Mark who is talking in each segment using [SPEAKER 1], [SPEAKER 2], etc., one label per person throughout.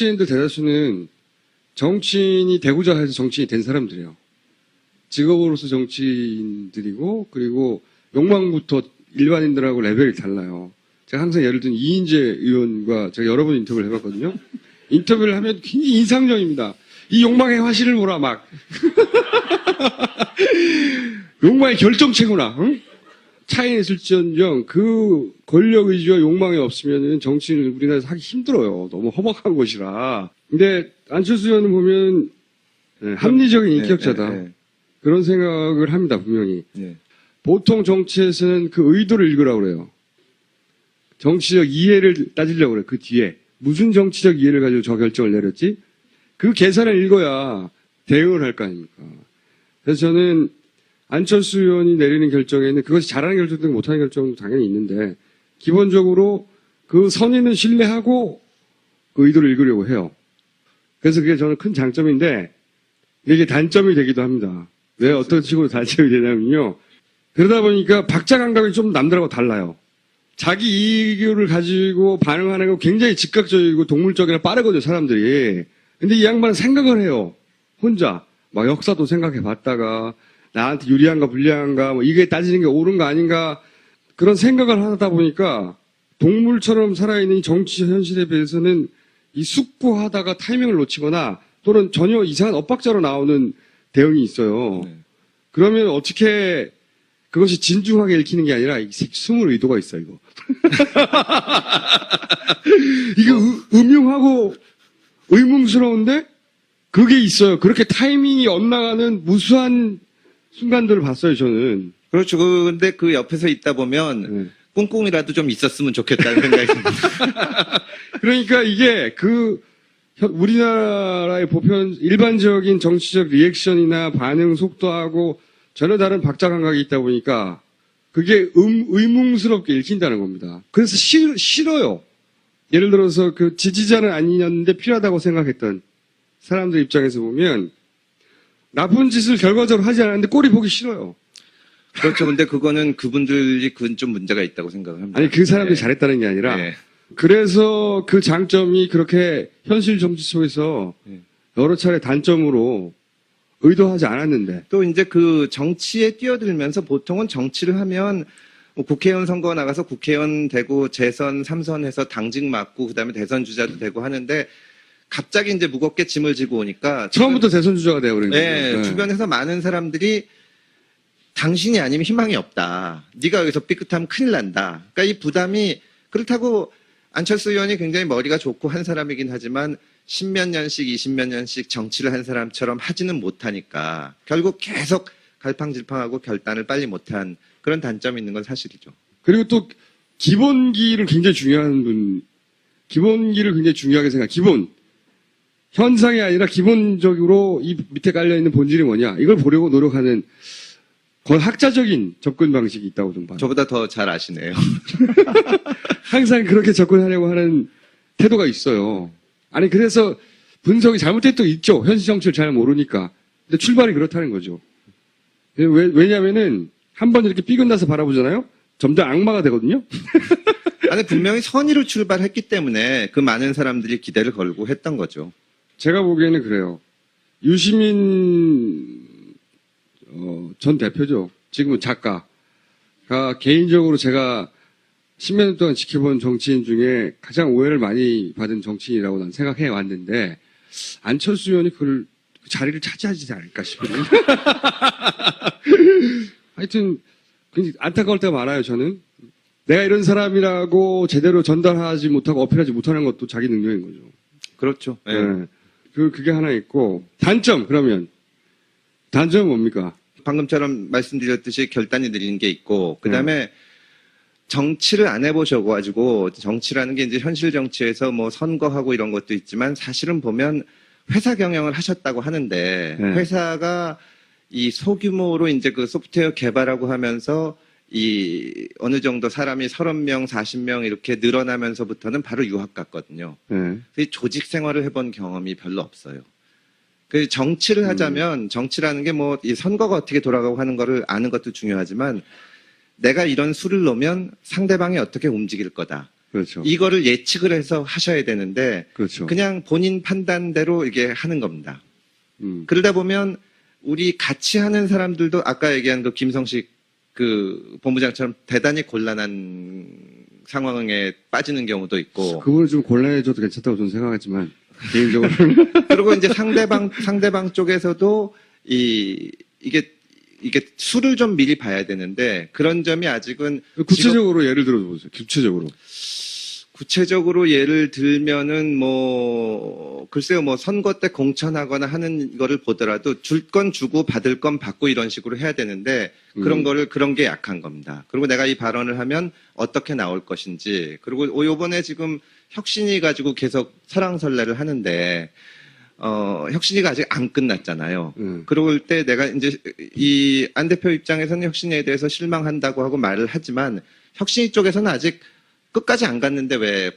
[SPEAKER 1] 정치인들 대다수는 정치인이 되고자 해서 정치인이 된 사람들이에요. 직업으로서 정치인들이고, 그리고 욕망부터 일반인들하고 레벨이 달라요. 제가 항상 예를 들면 이인재 의원과 제가 여러 번 인터뷰를 해봤거든요. 인터뷰를 하면 굉장히 인상적입니다. 이 욕망의 화신을 보라, 막. 욕망의 결정체구나, 응? 차이는 있을지언정 그 권력 의지와 욕망이 없으면 정치인을 우리나라에서 하기 힘들어요. 너무 험악한 곳이라. 근데 안철수 의원은 보면 합리적인 인격자다. 그런 생각을 합니다, 분명히. 보통 정치에서는 그 의도를 읽으라고 그래요. 정치적 이해를 따지려고 그래요, 그 뒤에. 무슨 정치적 이해를 가지고 저 결정을 내렸지? 그 계산을 읽어야 대응을 할 거 아닙니까? 그래서 저는 안철수 의원이 내리는 결정에는 그것이 잘하는 결정도 못하는 결정도 당연히 있는데 기본적으로 그 선의는 신뢰하고 그 의도를 읽으려고 해요. 그래서 그게 저는 큰 장점인데 이게 단점이 되기도 합니다. 왜 어떤 식으로 단점이 되냐면요. 그러다 보니까 박자 감각이 좀 남들하고 달라요. 자기 이익을 가지고 반응하는 거 굉장히 즉각적이고 동물적이나 빠르거든요, 사람들이. 근데 이 양반은 생각을 해요. 혼자. 막 역사도 생각해 봤다가 나한테 유리한가 불리한가 뭐 이게 따지는 게 옳은가 아닌가 그런 생각을 하다 보니까 동물처럼 살아있는 이 정치 현실에 비해서는 이 숙고하다가 타이밍을 놓치거나 또는 전혀 이상한 엇박자로 나오는 대응이 있어요. 그러면 어떻게 그것이 진중하게 읽히는 게 아니라 숨을 의도가 있어 이거. 이게 음흉하고 의문스러운데 그게 있어요. 그렇게 타이밍이 엇나가는 무수한 순간들을 봤어요, 저는.
[SPEAKER 2] 그렇죠. 근데 그 옆에서 있다 보면 꿍꿍이라도 좀 있었으면 좋겠다는 생각이 듭니다.
[SPEAKER 1] 그러니까 이게 우리나라의 보편 일반적인 정치적 리액션이나 반응 속도하고 전혀 다른 박자 감각이 있다 보니까 그게 의문스럽게 읽힌다는 겁니다. 그래서 싫어요. 예를 들어서 그 지지자는 아니었는데 필요하다고 생각했던 사람들 입장에서 보면 나쁜 짓을 결과적으로 하지 않았는데 꼴이 보기 싫어요.
[SPEAKER 2] 그렇죠. 근데 그거는 그분들이 그건 좀 문제가 있다고 생각을 합니다.
[SPEAKER 1] 아니, 그 사람들이 잘했다는 게 아니라 그래서 그 장점이 그렇게 현실 정치 속에서 여러 차례 단점으로 의도하지 않았는데.
[SPEAKER 2] 또 이제 그 정치에 뛰어들면서 보통은 정치를 하면 뭐 국회의원 선거 나가서 국회의원 되고 재선, 3선해서 당직 맡고 그다음에 대선 주자도 되고 하는데 갑자기 이제 무겁게 짐을 지고 오니까
[SPEAKER 1] 처음부터 대선 주자가 되어버린 거예요.
[SPEAKER 2] 네, 주변에서 많은 사람들이 당신이 아니면 희망이 없다. 네가 여기서 삐끗하면 큰일 난다. 그러니까 이 부담이 그렇다고 안철수 의원이 굉장히 머리가 좋고 한 사람이긴 하지만 10몇 년씩 20몇 년씩 정치를 한 사람처럼 하지는 못하니까 결국 계속 갈팡질팡하고 결단을 빨리 못한 그런 단점이 있는 건 사실이죠.
[SPEAKER 1] 그리고 또 기본기를 굉장히 중요하게 생각. 기본. 현상이 아니라 기본적으로 이 밑에 깔려있는 본질이 뭐냐. 이걸 보려고 노력하는 거의 학자적인 접근 방식이 있다고 좀 봐요.
[SPEAKER 2] 저보다 더 잘 아시네요.
[SPEAKER 1] 항상 그렇게 접근하려고 하는 태도가 있어요. 아니, 그래서 분석이 잘못된 또 있죠. 현실 정치를 잘 모르니까. 근데 출발이 그렇다는 거죠. 왜냐면은 한번 이렇게 삐끗나서 바라보잖아요? 점점 악마가 되거든요?
[SPEAKER 2] 아니, 분명히 선의로 출발했기 때문에 그 많은 사람들이 기대를 걸고 했던 거죠.
[SPEAKER 1] 제가 보기에는 그래요. 유시민 전 대표죠. 지금은 작가가 개인적으로 제가 10몇 년 동안 지켜본 정치인 중에 가장 오해를 많이 받은 정치인이라고 난 생각해 왔는데 안철수 의원이 그 자리를 차지하지 않을까 싶어요. 하여튼 굉장히 안타까울 때가 많아요. 저는 내가 이런 사람이라고 제대로 전달하지 못하고 어필하지 못하는 것도 자기 능력인 거죠.
[SPEAKER 2] 그렇죠.
[SPEAKER 1] 네. 그게 하나 있고 단점 그러면 단점은 뭡니까?
[SPEAKER 2] 방금처럼 말씀드렸듯이 결단이 느린 게 있고 그다음에 정치를 안 해보셔가지고 정치라는 게 이제 현실 정치에서 뭐 선거하고 이런 것도 있지만 사실은 보면 회사 경영을 하셨다고 하는데 회사가 이 소규모로 이제 그 소프트웨어 개발하고 하면서 이 어느 정도 사람이 30명, 40명 이렇게 늘어나면서부터는 바로 유학 갔거든요. 조직 생활을 해본 경험이 별로 없어요. 그 정치를 하자면 정치라는 게 뭐 이 선거가 어떻게 돌아가고 하는 거를 아는 것도 중요하지만 내가 이런 수를 놓으면 상대방이 어떻게 움직일 거다.
[SPEAKER 1] 그렇죠.
[SPEAKER 2] 이거를 예측을 해서 하셔야 되는데
[SPEAKER 1] 그렇죠.
[SPEAKER 2] 그냥 본인 판단대로 이게 하는 겁니다.
[SPEAKER 1] 음.
[SPEAKER 2] 그러다 보면 우리 같이 하는 사람들도 아까 얘기한 그 김성식 그 본부장처럼 대단히 곤란한 상황에 빠지는 경우도 있고.
[SPEAKER 1] 그분을 좀 곤란해줘도 괜찮다고 저는 생각하지만 개인적으로는
[SPEAKER 2] 그리고 이제 상대방 쪽에서도 이게 수를 좀 미리 봐야 되는데 그런 점이 아직은
[SPEAKER 1] 구체적으로 예를 들어 보세요.
[SPEAKER 2] 구체적으로 예를 들면은 글쎄요 선거 때 공천하거나 하는 거를 보더라도 줄 건 주고 받을 건 받고 이런 식으로 해야 되는데 그런 게 약한 겁니다. 그리고 내가 이 발언을 하면 어떻게 나올 것인지 그리고 요번에 지금 혁신이 가지고 계속 설왕설래를 하는데 혁신이가 아직 안 끝났잖아요. 그럴 때 내가 이제 이 안 대표 입장에서는 혁신에 대해서 실망한다고 하고 말을 하지만 혁신이 쪽에서는 아직 끝까지 안 갔는데 왜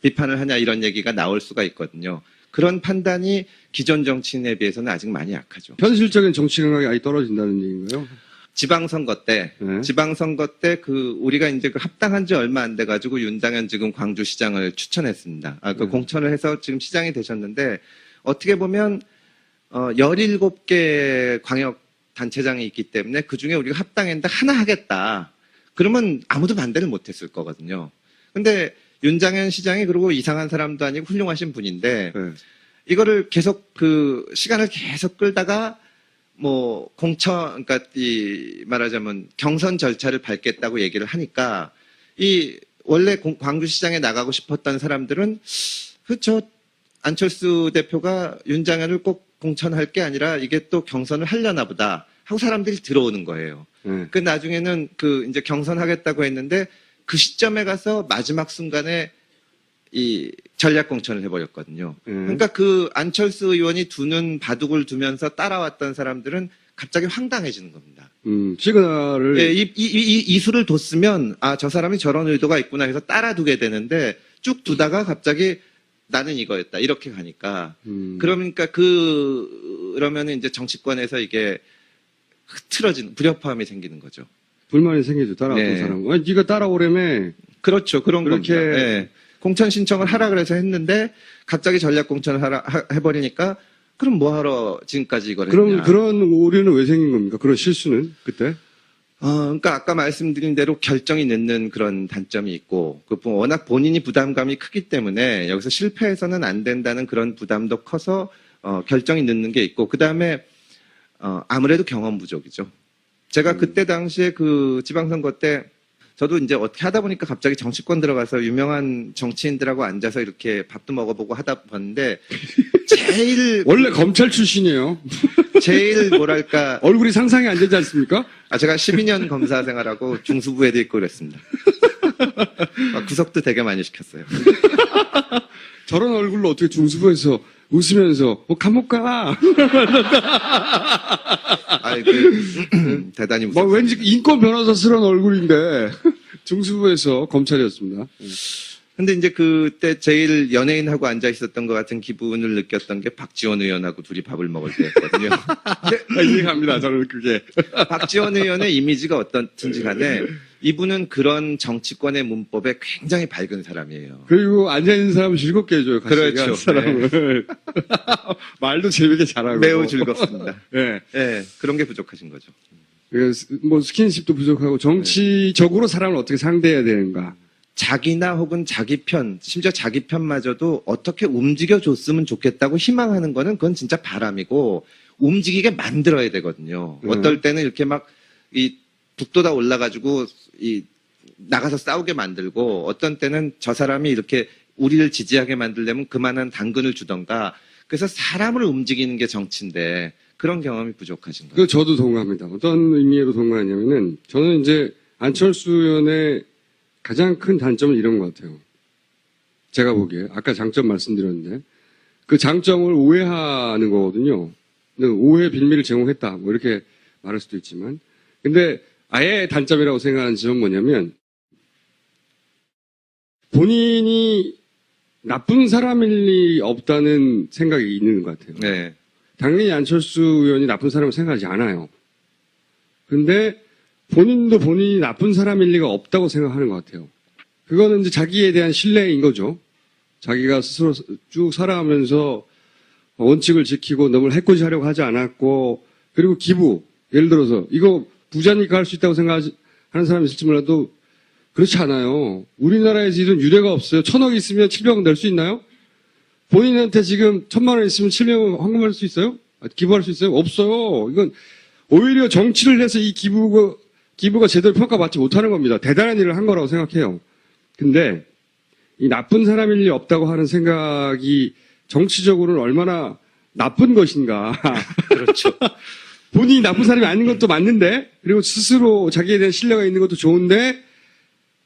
[SPEAKER 2] 비판을 하냐 이런 얘기가 나올 수가 있거든요. 그런 판단이 기존 정치인에 비해서는 아직 많이 약하죠.
[SPEAKER 1] 현실적인 정치 감각이 아예 떨어진다는 얘기인가요?
[SPEAKER 2] 지방선거 때 우리가 이제 그 합당한 지 얼마 안 돼가지고 윤당현 지금 광주시장을 추천했습니다. 공천을 해서 지금 시장이 되셨는데 어떻게 보면 17개 광역 단체장이 있기 때문에 그 중에 우리가 합당했는데 하나 하겠다. 그러면 아무도 반대를 못했을 거거든요. 근데 윤장현 시장이 그리고 이상한 사람도 아니고 훌륭하신 분인데 이거를 계속 시간을 계속 끌다가 그러니까 말하자면 경선 절차를 밟겠다고 얘기를 하니까 원래 광주시장에 나가고 싶었던 사람들은 안철수 대표가 윤장현을 꼭 공천할 게 아니라 이게 또 경선을 하려나 보다 하고 사람들이 들어오는 거예요. 그 나중에는 이제 경선하겠다고 했는데 그 시점에 가서 마지막 순간에 이 전략 공천을 해버렸거든요. 그러니까 안철수 의원이 두는 바둑을 두면서 따라왔던 사람들은 갑자기 황당해지는 겁니다.
[SPEAKER 1] 시그널을.
[SPEAKER 2] 예, 이 수를 뒀으면 저 사람이 저런 의도가 있구나 해서 따라두게 되는데 쭉 두다가 갑자기 나는 이거였다 이렇게 가니까 그러니까 그러면 이제 정치권에서 이게 흐트러지는 불협화음이 생기는 거죠.
[SPEAKER 1] 불만이 생기죠. 따라왔던
[SPEAKER 2] 네.
[SPEAKER 1] 사람. 네가 따라오려면
[SPEAKER 2] 그렇죠. 그런
[SPEAKER 1] 그렇게
[SPEAKER 2] 겁니다. 네. 공천 신청을 하라 그래서 했는데 갑자기 전략 공천을 해버리니까 그럼 뭐하러 지금까지 이걸 했냐.
[SPEAKER 1] 그런 오류는 왜 생긴 겁니까? 그런 실수는 그때?
[SPEAKER 2] 그러니까 아까 말씀드린 대로 결정이 늦는 그런 단점이 있고 워낙 본인이 부담감이 크기 때문에 여기서 실패해서는 안 된다는 그런 부담도 커서 결정이 늦는 게 있고 그다음에 아무래도 경험 부족이죠. 제가 그때 당시에 지방선거 때 저도 이제 어떻게 하다 보니까 갑자기 정치권 들어가서 유명한 정치인들하고 앉아서 이렇게 밥도 먹어보고 하다 봤는데 제일
[SPEAKER 1] 원래 검찰 출신이에요.
[SPEAKER 2] 제일 뭐랄까
[SPEAKER 1] 얼굴이 상상이 안 되지 않습니까?
[SPEAKER 2] 제가 12년 검사 생활하고 중수부에도 있고 그랬습니다. 구속도 되게 많이 시켰어요.
[SPEAKER 1] 저런 얼굴로 어떻게 중수부에서 웃으면서 감옥 가.
[SPEAKER 2] 대단히 무섭습니다.
[SPEAKER 1] 왠지 인권 변호사스러운 얼굴인데 중수부에서 검찰이었습니다.
[SPEAKER 2] 근데 이제 그때 제일 연예인하고 앉아 있었던 것 같은 기분을 느꼈던 게 박지원 의원하고 둘이 밥을 먹을 때였거든요.
[SPEAKER 1] 이해갑니다. 저는 그게.
[SPEAKER 2] 박지원 의원의 이미지가 어떻든지 간에 이분은 그런 정치권의 문법에 굉장히 밝은 사람이에요.
[SPEAKER 1] 그리고 앉아있는 사람을 즐겁게 해줘요. 같이
[SPEAKER 2] 그렇죠.
[SPEAKER 1] 사람을. 말도 재밌게 잘하고.
[SPEAKER 2] 매우 즐겁습니다.
[SPEAKER 1] 네.
[SPEAKER 2] 네, 그런 게 부족하신 거죠.
[SPEAKER 1] 스킨십도 부족하고 정치적으로 사람을 어떻게 상대해야 되는가.
[SPEAKER 2] 자기나 혹은 자기 편, 심지어 자기 편마저도 어떻게 움직여줬으면 좋겠다고 희망하는 거는 그건 진짜 바람이고 움직이게 만들어야 되거든요. 어떨 때는 이렇게 북돋아 올라가지고 나가서 싸우게 만들고 어떤 때는 저 사람이 이렇게 우리를 지지하게 만들려면 그만한 당근을 주던가 그래서 사람을 움직이는 게 정치인데 그런 경험이 부족하신 거예요.
[SPEAKER 1] 저도 동감합니다. 어떤 의미로 동감하냐면은 저는 이제 안철수 의원의 가장 큰 단점은 이런 것 같아요. 제가 보기에 아까 장점 말씀드렸는데 그 장점을 오해하는 거거든요. 근데 오해 빌미를 제공했다 이렇게 말할 수도 있지만 근데 아예 단점이라고 생각하는 점은 뭐냐면 본인이 나쁜 사람일 리 없다는 생각이 있는 것 같아요.
[SPEAKER 2] 네.
[SPEAKER 1] 당연히 안철수 의원이 나쁜 사람을 생각하지 않아요. 근데 본인도 본인이 나쁜 사람일 리가 없다고 생각하는 것 같아요. 그거는 이제 자기에 대한 신뢰인 거죠. 자기가 스스로 쭉 살아가면서 원칙을 지키고 너무 해코지 하려고 하지 않았고, 그리고 기부, 예를 들어서 이거 부자니까 할 수 있다고 생각하는 사람이 있을지 몰라도 그렇지 않아요. 우리나라에서 이런 유례가 없어요. 1,000억 있으면 700억 낼 수 있나요? 본인한테 지금 1,000만 원 있으면 700억 헌금할 수 있어요? 기부할 수 있어요? 없어요. 이건 오히려 정치를 해서 이 기부가 제대로 평가받지 못하는 겁니다. 대단한 일을 한 거라고 생각해요. 근데 이 나쁜 사람일 리 없다고 하는 생각이 정치적으로는 얼마나 나쁜 것인가.
[SPEAKER 2] 그렇죠.
[SPEAKER 1] 본인이 나쁜 사람이 아닌 것도 맞는데, 그리고 스스로 자기에 대한 신뢰가 있는 것도 좋은데,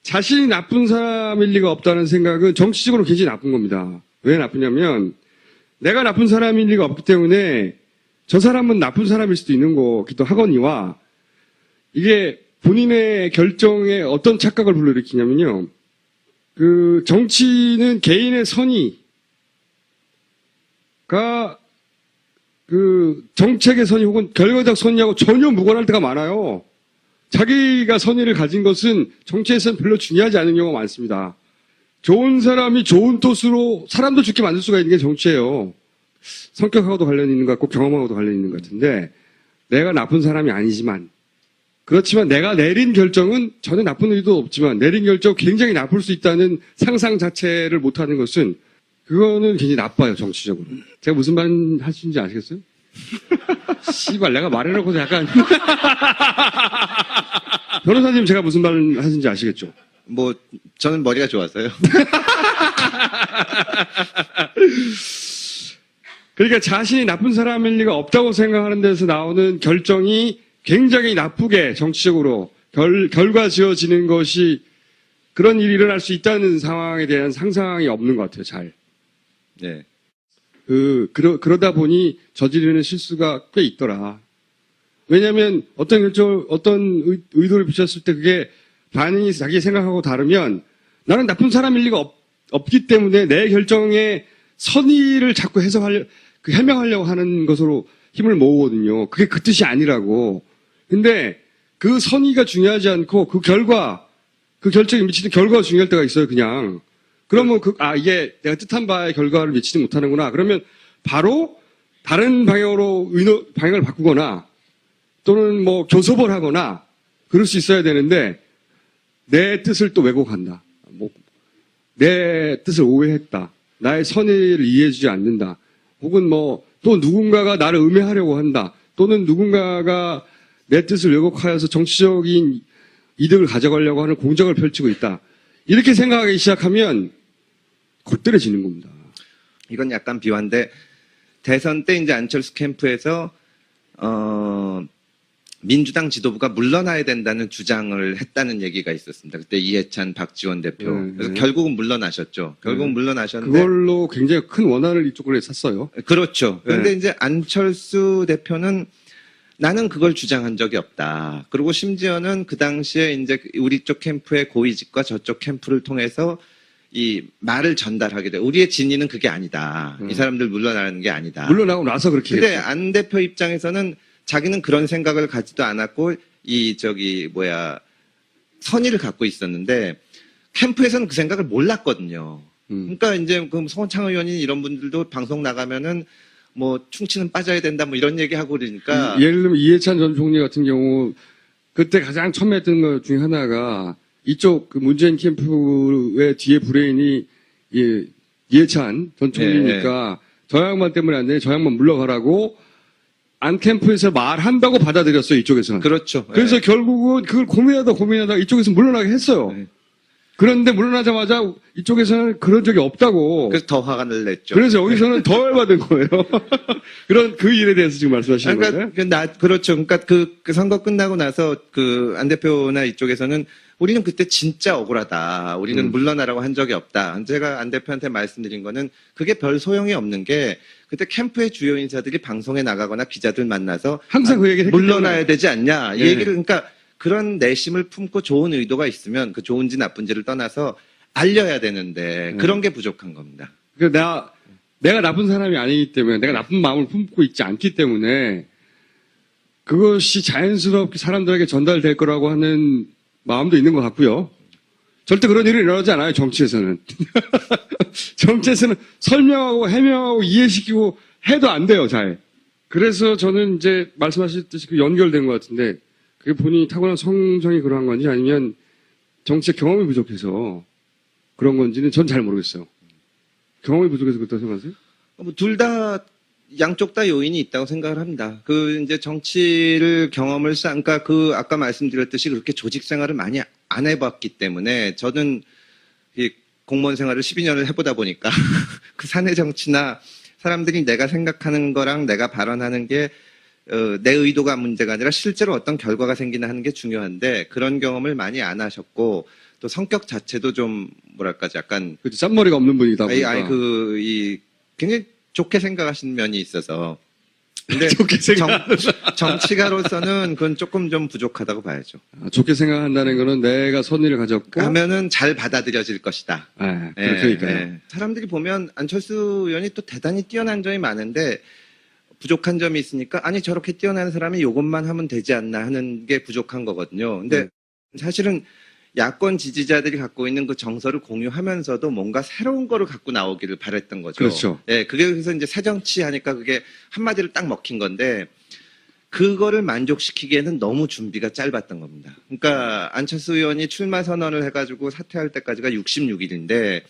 [SPEAKER 1] 자신이 나쁜 사람일 리가 없다는 생각은 정치적으로 굉장히 나쁜 겁니다. 왜 나쁘냐면, 내가 나쁜 사람일 리가 없기 때문에 저 사람은 나쁜 사람일 수도 있는 거기도 하거니와, 이게 본인의 결정에 어떤 착각을 불러일으키냐면요. 그 정치는 개인의 선의가 그 정책의 선의 혹은 결과적 선의하고 전혀 무관할 때가 많아요. 자기가 선의를 가진 것은 정치에서는 별로 중요하지 않은 경우가 많습니다. 좋은 사람이 좋은 뜻으로 사람도 좋게 만들 수가 있는 게 정치예요. 성격하고도 관련이 있는 것 같고 경험하고도 관련이 있는 것 같은데, 내가 나쁜 사람이 아니지만, 그렇지만 내가 내린 결정은 전혀 나쁜 의도 없지만 내린 결정 굉장히 나쁠 수 있다는 상상 자체를 못하는 것은, 그거는 굉장히 나빠요, 정치적으로. 제가 무슨 말 하시는지 아시겠어요? 씨발, 내가 말해놓고서 약간. 변호사님, 제가 무슨 말 하시는지 아시겠죠?
[SPEAKER 2] 뭐 저는 머리가 좋아서요.
[SPEAKER 1] 그러니까 자신이 나쁜 사람일 리가 없다고 생각하는 데서 나오는 결정이 굉장히 나쁘게 정치적으로 결과 지어지는 것이, 그런 일이 일어날 수 있다는 상황에 대한 상상이 없는 것 같아요, 잘.
[SPEAKER 2] 네.
[SPEAKER 1] 그러다 보니 저지르는 실수가 꽤 있더라. 왜냐하면 어떤 의도를 비췄을 때 그게 반응이 자기 생각하고 다르면, 나는 나쁜 사람일 리가 없기 때문에 내 결정에 선의를 자꾸 해명하려고 하는 것으로 힘을 모으거든요. 그게 그 뜻이 아니라고. 근데 그 선의가 중요하지 않고 그 결정에 미치는 결과가 중요할 때가 있어요, 그냥. 그러면 이게 내가 뜻한 바의 결과를 미치지 못하는구나. 그러면 바로 다른 방향으로 방향을 바꾸거나 또는 뭐 교섭을 하거나 그럴 수 있어야 되는데, 내 뜻을 또 왜곡한다. 내 뜻을 오해했다. 나의 선의를 이해해주지 않는다. 혹은 또 누군가가 나를 음해하려고 한다. 또는 누군가가 내 뜻을 왜곡하여서 정치적인 이득을 가져가려고 하는 공작을 펼치고 있다. 이렇게 생각하기 시작하면 곧들어지는 겁니다.
[SPEAKER 2] 이건 약간 비화인데, 대선 때 이제 안철수 캠프에서 민주당 지도부가 물러나야 된다는 주장을 했다는 얘기가 있었습니다. 그때 이해찬, 박지원 대표. 그래서 결국은 물러나셨죠. 결국은 물러나셨는데,
[SPEAKER 1] 그걸로 굉장히 큰 원한을 이쪽으로 샀어요.
[SPEAKER 2] 그렇죠. 그런데 이제 안철수 대표는 나는 그걸 주장한 적이 없다. 그리고 심지어는 그 당시에 이제 우리 쪽 캠프의 고위직과 저쪽 캠프를 통해서 이 말을 전달하게 돼. 우리의 진위는 그게 아니다. 이 사람들 물러나는 게 아니다.
[SPEAKER 1] 물러나고 나서 그렇게
[SPEAKER 2] 근데
[SPEAKER 1] 했죠.
[SPEAKER 2] 안 대표 입장에서는 자기는 그런 생각을 가지도 않았고 선의를 갖고 있었는데, 캠프에서는 그 생각을 몰랐거든요. 그러니까 이제 그 송원창 의원이 이런 분들도 방송 나가면은 뭐 충치는 빠져야 된다 뭐 이런 얘기하고 그러니까.
[SPEAKER 1] 예를 들면 이해찬 전 총리 같은 경우 그때 가장 처음 했던 것 중에 하나가, 이쪽 그 문재인 캠프의 뒤에 브레인이 이해찬 전 총리니까 저 양반 때문에 안 되니 저 양반 물러가라고 안 캠프에서 말한다고 받아들였어요, 이쪽에서는.
[SPEAKER 2] 그렇죠.
[SPEAKER 1] 그래서 결국은 그걸 고민하다 이쪽에서 물러나게 했어요. 그런데 물러나자마자 이쪽에서는 그런 적이 없다고.
[SPEAKER 2] 그래서 더 화가 냈죠.
[SPEAKER 1] 그래서 여기서는 더 열받은 거예요. 그 일에 대해서 지금 말씀하시는 거예요?
[SPEAKER 2] 그렇죠. 그러니까 그 선거 끝나고 나서 안 대표나 이쪽에서는 우리는 그때 진짜 억울하다. 우리는 물러나라고 한 적이 없다. 제가 안 대표한테 말씀드린 거는 그게 별 소용이 없는 게, 그때 캠프의 주요 인사들이 방송에 나가거나 기자들 만나서
[SPEAKER 1] 항상 그 얘기를 했기
[SPEAKER 2] 물러나야
[SPEAKER 1] 때문에.
[SPEAKER 2] 되지 않냐. 이 얘기를, 그러니까 그런 내심을 품고 좋은 의도가 있으면 그 좋은지 나쁜지를 떠나서 알려야 되는데 그런 게 부족한 겁니다.
[SPEAKER 1] 내가 나쁜 사람이 아니기 때문에, 내가 나쁜 마음을 품고 있지 않기 때문에 그것이 자연스럽게 사람들에게 전달될 거라고 하는 마음도 있는 것 같고요. 절대 그런 일이 일어나지 않아요, 정치에서는. 정치에서는 설명하고 해명하고 이해시키고 해도 안 돼요, 잘. 그래서 저는 이제 말씀하셨듯이 그 연결된 것 같은데, 그게 본인이 타고난 성정이 그러한 건지 아니면 정치의 경험이 부족해서 그런 건지는 전 잘 모르겠어요. 경험이 부족해서 그렇다고 생각하세요?
[SPEAKER 2] 둘 다, 양쪽 다 요인이 있다고 생각을 합니다. 이제 정치를 경험을 그러니까 아까 말씀드렸듯이 그렇게 조직 생활을 많이 안 해봤기 때문에 저는 이 공무원 생활을 12년을 해보다 보니까 그 사내 정치나 사람들이 내가 생각하는 거랑 내가 발언하는 게 내 의도가 문제가 아니라 실제로 어떤 결과가 생기나 하는 게 중요한데 그런 경험을 많이 안 하셨고 또 성격 자체도 좀 뭐랄까 약간
[SPEAKER 1] 그렇죠. 짠머리가 없는 분이다 보니까.
[SPEAKER 2] 굉장히 좋게 생각하시는 면이 있어서. 근데
[SPEAKER 1] 좋게
[SPEAKER 2] 정치가로서는 그건 조금 좀 부족하다고 봐야죠.
[SPEAKER 1] 좋게 생각한다는 거는 내가 선의를 가졌고
[SPEAKER 2] 하면은 잘 받아들여질 것이다.
[SPEAKER 1] 그러니까요.
[SPEAKER 2] 사람들이 보면 안철수 의원이 또 대단히 뛰어난 점이 많은데 부족한 점이 있으니까 아니 저렇게 뛰어난 사람이 이것만 하면 되지 않나 하는 게 부족한 거거든요. 근데 사실은 야권 지지자들이 갖고 있는 그 정서를 공유하면서도 뭔가 새로운 거를 갖고 나오기를 바랬던 거죠.
[SPEAKER 1] 그렇죠.
[SPEAKER 2] 그게 그래서 이제 새정치 하니까 그게 한마디로 딱 먹힌 건데 그거를 만족시키기에는 너무 준비가 짧았던 겁니다. 그러니까 안철수 의원이 출마 선언을 해가지고 사퇴할 때까지가 66일인데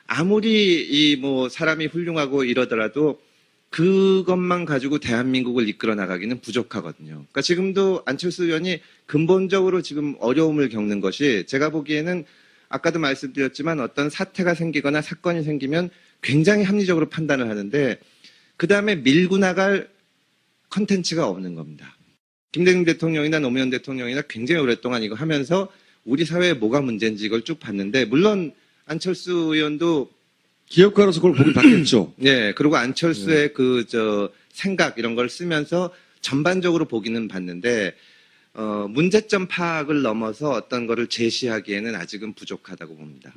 [SPEAKER 2] 아무리 사람이 훌륭하고 이러더라도 그것만 가지고 대한민국을 이끌어 나가기는 부족하거든요. 그러니까 지금도 안철수 의원이 근본적으로 지금 어려움을 겪는 것이 제가 보기에는 아까도 말씀드렸지만 어떤 사태가 생기거나 사건이 생기면 굉장히 합리적으로 판단을 하는데 그 다음에 밀고 나갈 컨텐츠가 없는 겁니다. 김대중 대통령이나 노무현 대통령이나 굉장히 오랫동안 이거 하면서 우리 사회에 뭐가 문제인지 이걸 쭉 봤는데 물론 안철수 의원도
[SPEAKER 1] 기업가로서 그걸 보긴 봤겠죠.
[SPEAKER 2] 그리고 안철수의 생각 이런 걸 쓰면서 전반적으로 보기는 봤는데 문제점 파악을 넘어서 어떤 거를 제시하기에는 아직은 부족하다고 봅니다.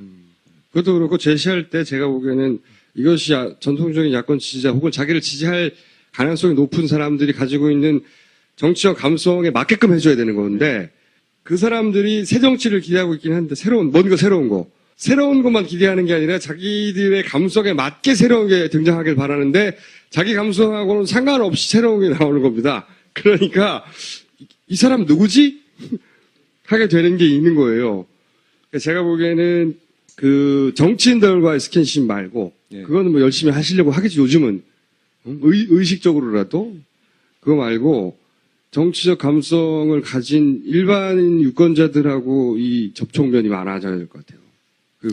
[SPEAKER 1] 그것도 그렇고 제시할 때 제가 보기에는 이것이 전통적인 야권 지지자 혹은 자기를 지지할 가능성이 높은 사람들이 가지고 있는 정치적 감성에 맞게끔 해줘야 되는 건데 그 사람들이 새 정치를 기대하고 있긴 한데 뭔가 새로운 것만 기대하는 게 아니라 자기들의 감성에 맞게 새로운 게 등장하길 바라는데 자기 감성하고는 상관없이 새로운 게 나오는 겁니다. 그러니까 이 사람 누구지? 하게 되는 게 있는 거예요. 제가 보기에는 그 정치인들과의 스킨십 말고 그거는 뭐 열심히 하시려고 하겠지 요즘은 의식적으로라도 그거 말고 정치적 감성을 가진 일반인 유권자들하고 이 접촉면이 많아져야 될 것 같아요.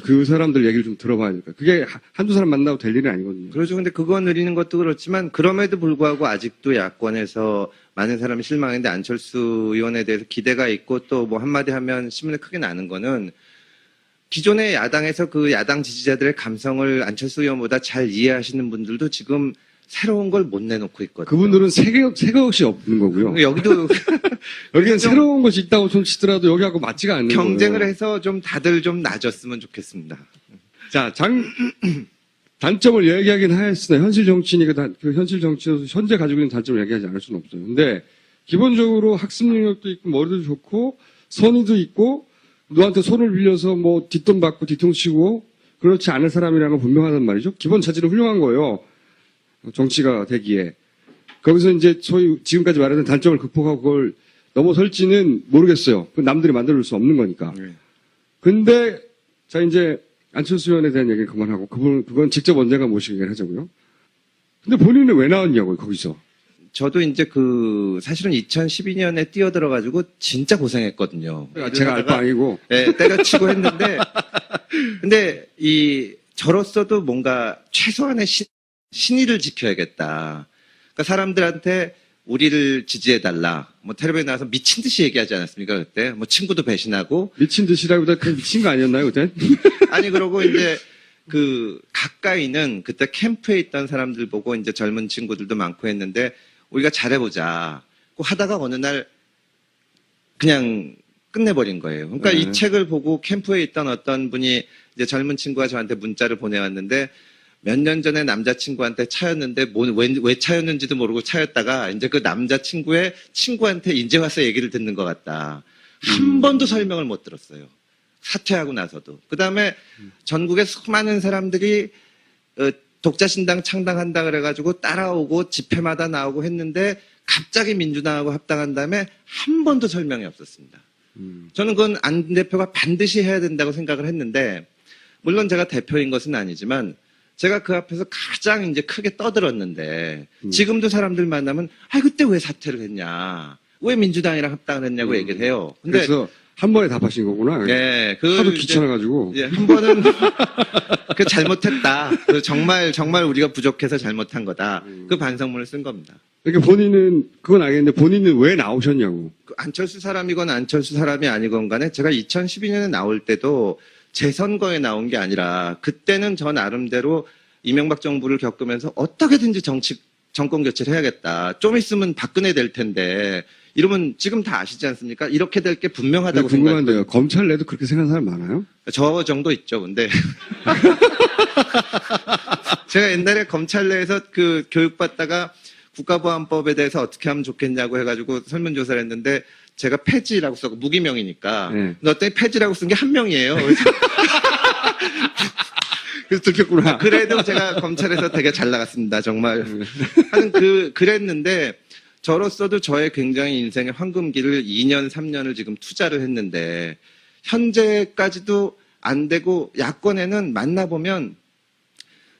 [SPEAKER 1] 그 사람들 얘기를 좀 들어봐야 될까. 그게 한두 사람 만나고 될 일은 아니거든요.
[SPEAKER 2] 그렇죠. 근데 그거 느리는 것도 그렇지만 그럼에도 불구하고 아직도 야권에서 많은 사람이 실망했는데 안철수 의원에 대해서 기대가 있고 또 뭐 한마디 하면 신문에 크게 나는 거는 기존의 야당에서 그 야당 지지자들의 감성을 안철수 의원보다 잘 이해하시는 분들도 지금 새로운 걸 못 내놓고 있거든요.
[SPEAKER 1] 그분들은 새 것이 없는 거고요.
[SPEAKER 2] 여기도
[SPEAKER 1] 여기는 새로운 것이 있다고 손치더라도 여기하고 맞지가 않는 거예요.
[SPEAKER 2] 경쟁을 해서 좀 다들 좀 나아졌으면 좋겠습니다.
[SPEAKER 1] 자, 단점을 얘기하긴 하였으나 현실 정치니까 그 현실 정치에서 현재 가지고 있는 단점을 얘기하지 않을 수는 없어요. 근데 기본적으로 학습 능력도 있고 머리도 좋고 선의도 있고 너한테 손을 빌려서 뭐 뒷돈 받고 뒤통치고 그렇지 않은 사람이라는 건 분명하단 말이죠. 기본 자질은 훌륭한 거예요. 정치가 되기에. 거기서 이제 소위 지금까지 말하는 단점을 극복하고 그걸 넘어설지는 모르겠어요. 그건 남들이 만들어줄 수 없는 거니까. 근데, 자, 이제 안철수 의원에 대한 얘기는 그만하고 그건 직접 언젠가 모시게 하자고요. 근데 본인은 왜 나왔냐고요, 거기서.
[SPEAKER 2] 저도 이제 사실은 2012년에 뛰어들어가지고 진짜 고생했거든요.
[SPEAKER 1] 제가 알 바 아니고.
[SPEAKER 2] 때려치고 했는데, 근데 저로서도 뭔가 최소한의 신의를 지켜야겠다. 그러니까 사람들한테 우리를 지지해달라. 뭐 텔레비전에 나와서 미친 듯이 얘기하지 않았습니까, 그때? 뭐 친구도 배신하고.
[SPEAKER 1] 미친 듯이라기보다 그냥 미친 거 아니었나요, 그때?
[SPEAKER 2] 아니, 그러고 이제 가까이는 그때 캠프에 있던 사람들 보고 이제 젊은 친구들도 많고 했는데 우리가 잘해보자. 하다가 어느 날 그냥 끝내버린 거예요. 그러니까 이 책을 보고 캠프에 있던 어떤 분이 이제 젊은 친구가 저한테 문자를 보내왔는데 몇 년 전에 남자친구한테 차였는데 왜 차였는지도 모르고 차였다가 이제 그 남자친구의 친구한테 이제 와서 얘기를 듣는 것 같다. 한 번도 설명을 못 들었어요. 사퇴하고 나서도. 그 다음에 전국의 수많은 사람들이 독자신당 창당한다 그래가지고 따라오고 집회마다 나오고 했는데 갑자기 민주당하고 합당한 다음에 한 번도 설명이 없었습니다. 저는 그건 안 대표가 반드시 해야 된다고 생각을 했는데, 물론 제가 대표인 것은 아니지만 제가 그 앞에서 가장 이제 크게 떠들었는데, 지금도 사람들 만나면 그때 왜 사퇴를 했냐, 왜 민주당이랑 합당을 했냐고 얘기를 해요. 근데
[SPEAKER 1] 그래서 한 번에 답하신 거구나.
[SPEAKER 2] 네,
[SPEAKER 1] 하도 귀찮아가지고.
[SPEAKER 2] 한 번은 그 잘못했다. 정말 우리가 부족해서 잘못한 거다. 그 반성문을 쓴 겁니다.
[SPEAKER 1] 그러니까 본인은 그건 알겠는데 본인은 왜 나오셨냐고.
[SPEAKER 2] 안철수 사람이건 안철수 사람이 아니건 간에 제가 2012년에 나올 때도 재선거에 나온 게 아니라, 그때는 저 나름대로 이명박 정부를 겪으면서 어떻게든지 정권 교체를 해야겠다. 좀 있으면 박근혜 될 텐데 이러면 지금 다 아시지 않습니까? 이렇게 될 게 분명하다고 생각해요.
[SPEAKER 1] 궁금한데요. 검찰 내도 그렇게 생각하는 사람 많아요?
[SPEAKER 2] 저 정도 있죠. 근데 제가 옛날에 검찰 내에서 그 교육받다가 국가보안법에 대해서 어떻게 하면 좋겠냐고 해가지고 설문조사를 했는데, 제가 폐지라고 써고 무기명이니까.
[SPEAKER 1] 네.
[SPEAKER 2] 근데 어떤 폐지라고 쓴 게 한 명이에요.
[SPEAKER 1] 그래서 들켰구나.
[SPEAKER 2] 그래도 제가 검찰에서 되게 잘 나갔습니다. 정말. 하여튼 그랬는데, 저로서도 저의 굉장히 인생의 황금기를 2년, 3년을 지금 투자를 했는데, 현재까지도 안 되고, 야권에는 만나보면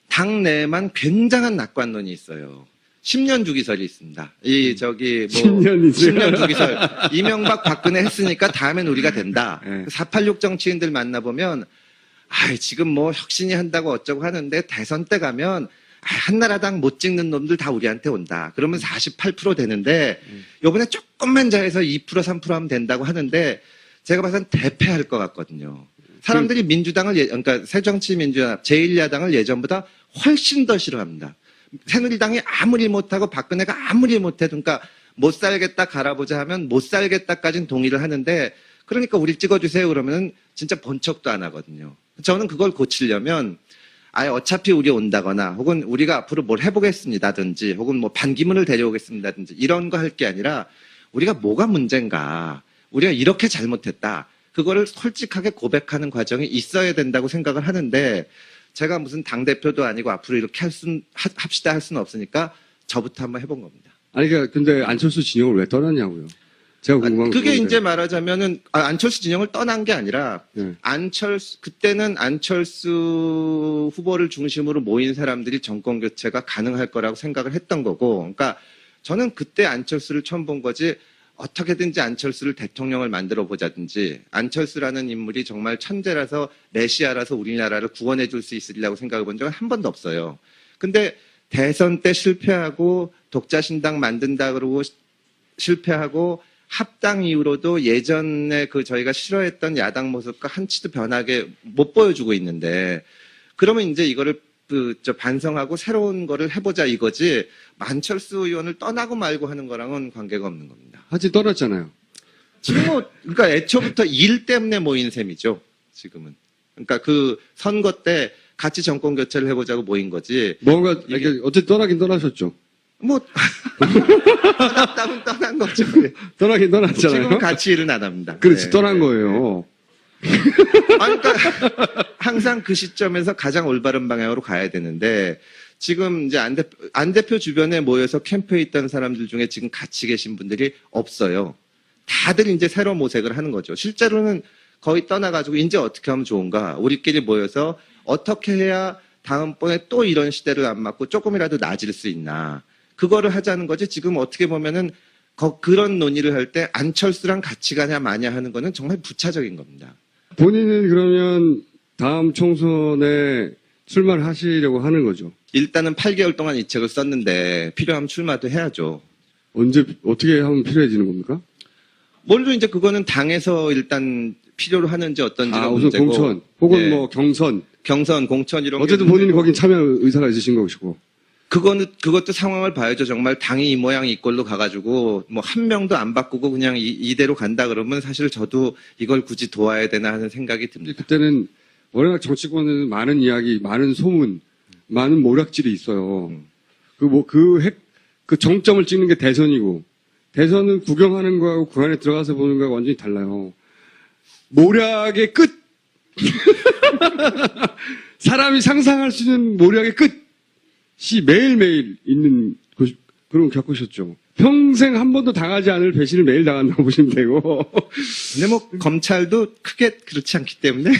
[SPEAKER 2] 당 내에만 굉장한 낙관론이 있어요. 10년 주기설이 있습니다. 10년 주기설. 이명박 박근혜 했으니까 다음엔 우리가 된다.
[SPEAKER 1] 네.
[SPEAKER 2] 486 정치인들 만나보면, 지금 뭐 혁신이 한다고 어쩌고 하는데 대선 때 가면 한나라당 못 찍는 놈들 다 우리한테 온다. 그러면 48% 되는데 요번에 조금만 잘해서 2% 3% 하면 된다고 하는데, 제가 봐서는 대패할 것 같거든요. 사람들이 민주당을 그러니까 새정치민주연합 제1야당을 예전보다 훨씬 더 싫어합니다. 새누리당이 아무리 못하고 박근혜가 아무리 못해도, 그러니까 못 살겠다 갈아보자 하면 못 살겠다까지는 동의를 하는데, 그러니까 우리 찍어주세요 그러면 진짜 본 척도 안 하거든요. 저는 그걸 고치려면 어차피 우리 온다거나, 혹은 우리가 앞으로 뭘 해보겠습니다든지, 혹은 뭐 반기문을 데려오겠습니다든지 이런 거 할 게 아니라, 우리가 뭐가 문제인가, 우리가 이렇게 잘못했다, 그거를 솔직하게 고백하는 과정이 있어야 된다고 생각을 하는데, 제가 무슨 당대표도 아니고 앞으로 이렇게 합시다 할 수는 없으니까 저부터 한번 해본 겁니다.
[SPEAKER 1] 그러니까 근데 안철수 진영을 왜 떠났냐고요. 제가 궁금한
[SPEAKER 2] 그게
[SPEAKER 1] 건데.
[SPEAKER 2] 이제 말하자면은, 안철수 진영을 떠난 게 아니라,
[SPEAKER 1] 네.
[SPEAKER 2] 그때는 안철수 후보를 중심으로 모인 사람들이 정권 교체가 가능할 거라고 생각을 했던 거고, 그러니까 저는 그때 안철수를 처음 본 거지, 어떻게든지 안철수를 대통령을 만들어 보자든지, 안철수라는 인물이 정말 천재라서 메시아라서 우리나라를 구원해 줄 수 있으리라고 생각해 본 적은 한 번도 없어요. 근데 대선 때 실패하고 독자신당 만든다 그러고 실패하고, 합당 이후로도 예전에 저희가 싫어했던 야당 모습과 한치도 변하게 못 보여주고 있는데, 그러면 이제 이거를 반성하고 새로운 거를 해보자 이거지, 안철수 의원을 떠나고 말고 하는 거랑은 관계가 없는 겁니다.
[SPEAKER 1] 하여튼 떠났잖아요.
[SPEAKER 2] 지금 그러니까 애초부터 일 때문에 모인 셈이죠, 지금은. 그러니까 그 선거 때 같이 정권 교체를 해보자고 모인 거지.
[SPEAKER 1] 그러니까 어쨌든 떠나긴 떠나셨죠.
[SPEAKER 2] 떠났다면 떠난 거죠.
[SPEAKER 1] 떠나긴 떠났잖아요.
[SPEAKER 2] 지금은 같이 일은 안 합니다.
[SPEAKER 1] 그렇지,
[SPEAKER 2] 네.
[SPEAKER 1] 떠난 거예요.
[SPEAKER 2] 그러니까 항상 그 시점에서 가장 올바른 방향으로 가야 되는데, 지금 이제 안 대표 주변에 모여서 캠프에 있던 사람들 중에 지금 같이 계신 분들이 없어요. 다들 이제 새로 모색을 하는 거죠. 실제로는 거의 떠나가지고 이제 어떻게 하면 좋은가, 우리끼리 모여서 어떻게 해야 다음번에 또 이런 시대를 안 맞고 조금이라도 나아질 수 있나, 그거를 하자는 거지. 지금 어떻게 보면은 그런 논의를 할 때 안철수랑 같이 가냐 마냐 하는 거는 정말 부차적인 겁니다.
[SPEAKER 1] 본인은 그러면 다음 총선에 출마를 하시려고 하는 거죠?
[SPEAKER 2] 일단은 8개월 동안 이 책을 썼는데 필요하면 출마도 해야죠.
[SPEAKER 1] 어떻게 하면 필요해지는 겁니까?
[SPEAKER 2] 물론 이제 그거는 당에서 일단 필요로 하는지 어떤지가
[SPEAKER 1] 우선
[SPEAKER 2] 문제고.
[SPEAKER 1] 공천 혹은
[SPEAKER 2] 예.
[SPEAKER 1] 뭐 경선.
[SPEAKER 2] 경선, 공천 이런
[SPEAKER 1] 어쨌든
[SPEAKER 2] 게
[SPEAKER 1] 본인이
[SPEAKER 2] 문제고.
[SPEAKER 1] 거긴 참여 의사가 있으신 것이고.
[SPEAKER 2] 그것도 상황을 봐야죠. 정말 당이 이 모양 이 꼴로 가가지고 뭐 한 명도 안 바꾸고 그냥 이대로 간다 그러면 사실 저도 이걸 굳이 도와야 되나 하는 생각이 듭니다.
[SPEAKER 1] 그때는 워낙 정치권에는 많은 이야기, 많은 소문, 많은 모략질이 있어요. 그 정점을 찍는 게 대선이고, 대선은 구경하는 거하고 그 안에 들어가서 보는 거하고 완전히 달라요. 모략의 끝, 사람이 상상할 수 있는 모략의 끝이 매일매일 있는 그런 거 겪으셨죠. 평생 한 번도 당하지 않을 배신을 매일 당한다고 보시면 되고.
[SPEAKER 2] 근데 뭐 검찰도 크게 그렇지 않기 때문에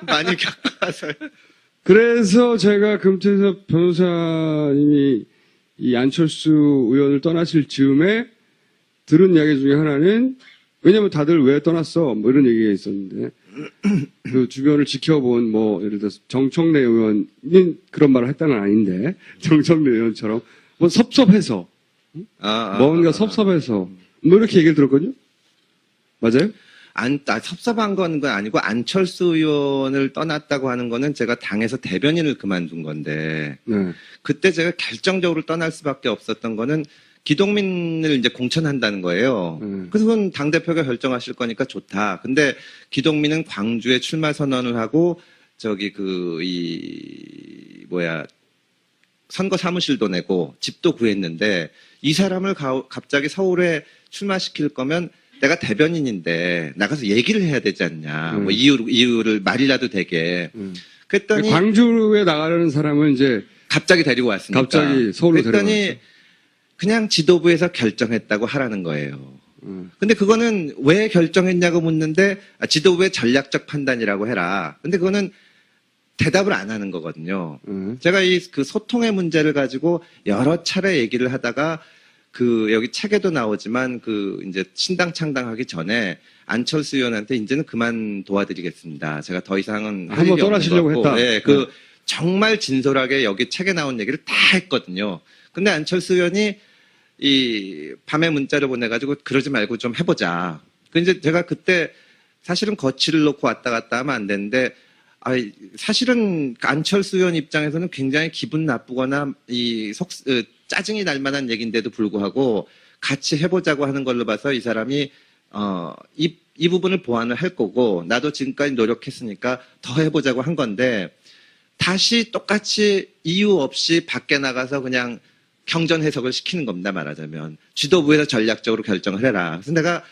[SPEAKER 2] 많이 겪어서.
[SPEAKER 1] 그래서 제가 금태섭 변호사님이 이 안철수 의원을 떠나실 즈음에 들은 이야기 중에 하나는, 왜냐면 다들 왜 떠났어? 뭐 이런 얘기가 있었는데, 그 주변을 지켜본 뭐, 예를 들어서 정청래 의원이 그런 말을 했다는 건 아닌데, 정청래 의원처럼 뭐 섭섭해서, 뭔가 섭섭해서, 뭐 이렇게 얘기를 들었거든요? 맞아요?
[SPEAKER 2] 섭섭한 건 아니고 안철수 의원을 떠났다고 하는 거는 제가 당에서 대변인을 그만둔 건데,
[SPEAKER 1] 네.
[SPEAKER 2] 그때 제가 결정적으로 떠날 수밖에 없었던 거는 기동민을 이제 공천한다는 거예요. 그래서 그건 당대표가 결정하실 거니까 좋다. 근데 기동민은 광주에 출마 선언을 하고, 선거 사무실도 내고 집도 구했는데, 이 사람을 갑자기 서울에 출마시킬 거면 내가 대변인인데 나가서 얘기를 해야 되지 않냐. 뭐 이유를 말이라도 되게. 그랬더니
[SPEAKER 1] 광주에 나가려는 사람은 이제
[SPEAKER 2] 갑자기 데리고 왔으니까.
[SPEAKER 1] 갑자기 서울로
[SPEAKER 2] 그랬더니
[SPEAKER 1] 데려갔죠.
[SPEAKER 2] 그냥 지도부에서 결정했다고 하라는 거예요. 근데 그거는 왜 결정했냐고 묻는데 지도부의 전략적 판단이라고 해라. 근데 그거는 대답을 안 하는 거거든요. 제가 그 소통의 문제를 가지고 여러 차례 얘기를 하다가 여기 책에도 나오지만 이제 신당 창당하기 전에 안철수 의원한테 이제는 그만 도와드리겠습니다. 제가 더 이상은 할
[SPEAKER 1] 한번
[SPEAKER 2] 일이 없는
[SPEAKER 1] 떠나시려고
[SPEAKER 2] 것 같고.
[SPEAKER 1] 했다.
[SPEAKER 2] 네, 정말 진솔하게 여기 책에 나온 얘기를 다 했거든요. 근데 안철수 의원이 이 밤에 문자를 보내가지고 그러지 말고 좀 해보자. 이제 제가 그때 사실은 거취를 놓고 왔다 갔다 하면 안 되는데, 사실은 안철수 의원 입장에서는 굉장히 기분 나쁘거나 짜증이 날 만한 얘기인데도 불구하고 같이 해보자고 하는 걸로 봐서 이 사람이 이 부분을 보완을 할 거고, 나도 지금까지 노력했으니까 더 해보자고 한 건데, 다시 똑같이 이유 없이 밖에 나가서 그냥 경전 해석을 시키는 겁니다. 말하자면 지도부에서 전략적으로 결정을 해라. 그래서 내가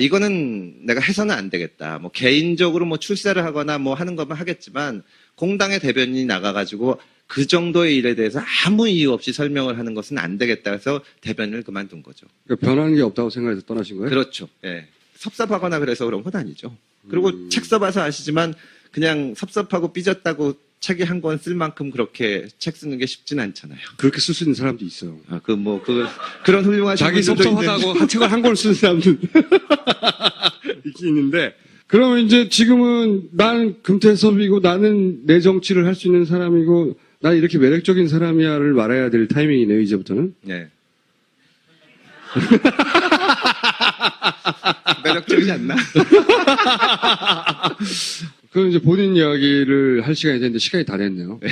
[SPEAKER 2] 이거는 내가 해서는 안 되겠다. 뭐 개인적으로 뭐 출세를 하거나 뭐 하는 것만 하겠지만, 공당의 대변인이 나가가지고 그 정도의 일에 대해서 아무 이유 없이 설명을 하는 것은 안 되겠다 해서 대변인을 그만둔 거죠.
[SPEAKER 1] 그러니까 변하는 게 없다고 생각해서 떠나신 거예요?
[SPEAKER 2] 그렇죠. 예. 섭섭하거나 그래서 그런 건 아니죠. 그리고 책 써봐서 아시지만 그냥 섭섭하고 삐졌다고 책이 한 권 쓸 만큼 그렇게 책 쓰는 게 쉽진 않잖아요.
[SPEAKER 1] 그렇게 쓸 수 있는 사람도 있어요.
[SPEAKER 2] 그런 훌륭하신
[SPEAKER 1] 자기
[SPEAKER 2] 분들도
[SPEAKER 1] 섭섭하다고 책을 한 권 쓰는 사람도 있긴 있는데, 그러면 이제 지금은 나는 금태섭이고 나는 내 정치를 할 수 있는 사람이고 난 이렇게 매력적인 사람이야를 말해야 될 타이밍이네요, 이제부터는.
[SPEAKER 2] 네. 매력적이지 않나?
[SPEAKER 1] 그럼 이제 본인 이야기를 할 시간이 됐는데 시간이 다 됐네요.
[SPEAKER 2] 네.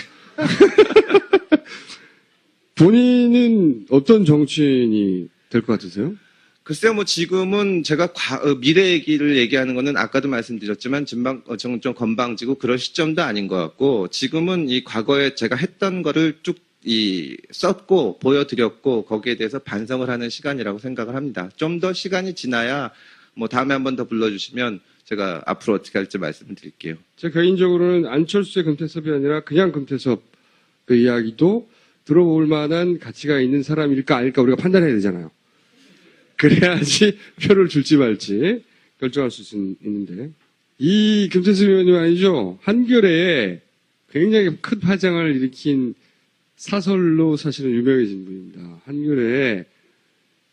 [SPEAKER 1] 본인은 어떤 정치인이 될 것 같으세요?
[SPEAKER 2] 글쎄요, 뭐 지금은 제가 미래 얘기를 얘기하는 거는 아까도 말씀드렸지만 좀 건방지고 그럴 시점도 아닌 것 같고, 지금은 이 과거에 제가 했던 거를 쭉 썼고 보여드렸고 거기에 대해서 반성을 하는 시간이라고 생각을 합니다. 좀 더 시간이 지나야 뭐 다음에 한 번 더 불러주시면 제가 앞으로 어떻게 할지 말씀을 드릴게요.
[SPEAKER 1] 제가 개인적으로는 안철수의 금태섭이 아니라 그냥 금태섭의 이야기도 들어볼 만한 가치가 있는 사람일까 아닐까 우리가 판단해야 되잖아요. 그래야지 표를 줄지 말지 결정할 수 있는데, 이 금태섭 의원님 아니죠? 한겨레에 굉장히 큰 파장을 일으킨 사설로 사실은 유명해진 분입니다. 한겨레에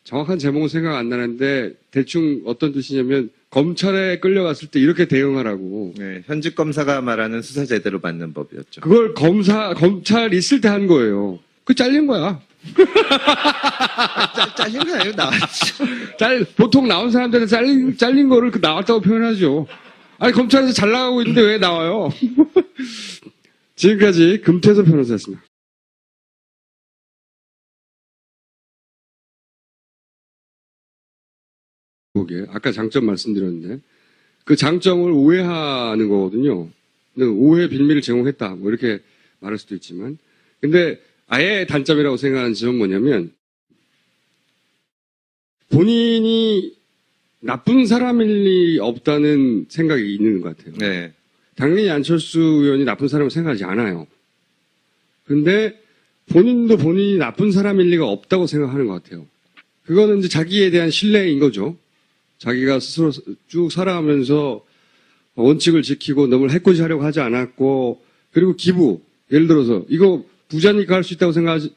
[SPEAKER 1] 정확한 제목은 생각 안 나는데 대충 어떤 뜻이냐면 검찰에 끌려갔을 때 이렇게 대응하라고.
[SPEAKER 2] 네, 현직 검사가 말하는 수사 제대로 받는 법이었죠.
[SPEAKER 1] 그걸 검찰 있을 때 한 거예요. 그 잘린 거야.
[SPEAKER 2] 잘린 거 아니에요? 나왔죠.
[SPEAKER 1] 보통 나온 사람들은 잘린 거를 나왔다고 표현하죠. 아니, 검찰에서 잘 나가고 있는데 왜 나와요? 지금까지 금태섭 변호사였습니다. 아까 장점 말씀드렸는데, 그 장점을 오해하는 거거든요. 오해 빌미를 제공했다, 뭐 이렇게 말할 수도 있지만. 근데 아예 단점이라고 생각하는 점은 뭐냐면, 본인이 나쁜 사람일 리 없다는 생각이 있는 것 같아요.
[SPEAKER 2] 네.
[SPEAKER 1] 당연히 안철수 의원이 나쁜 사람을 생각하지 않아요. 근데 본인도 본인이 나쁜 사람일 리가 없다고 생각하는 것 같아요. 그거는 이제 자기에 대한 신뢰인 거죠. 자기가 스스로 쭉 살아가면서 원칙을 지키고 너무 해코지하려고 하지 않았고, 그리고 기부, 예를 들어서 이거 부자니까 할 수 있다고 생각하는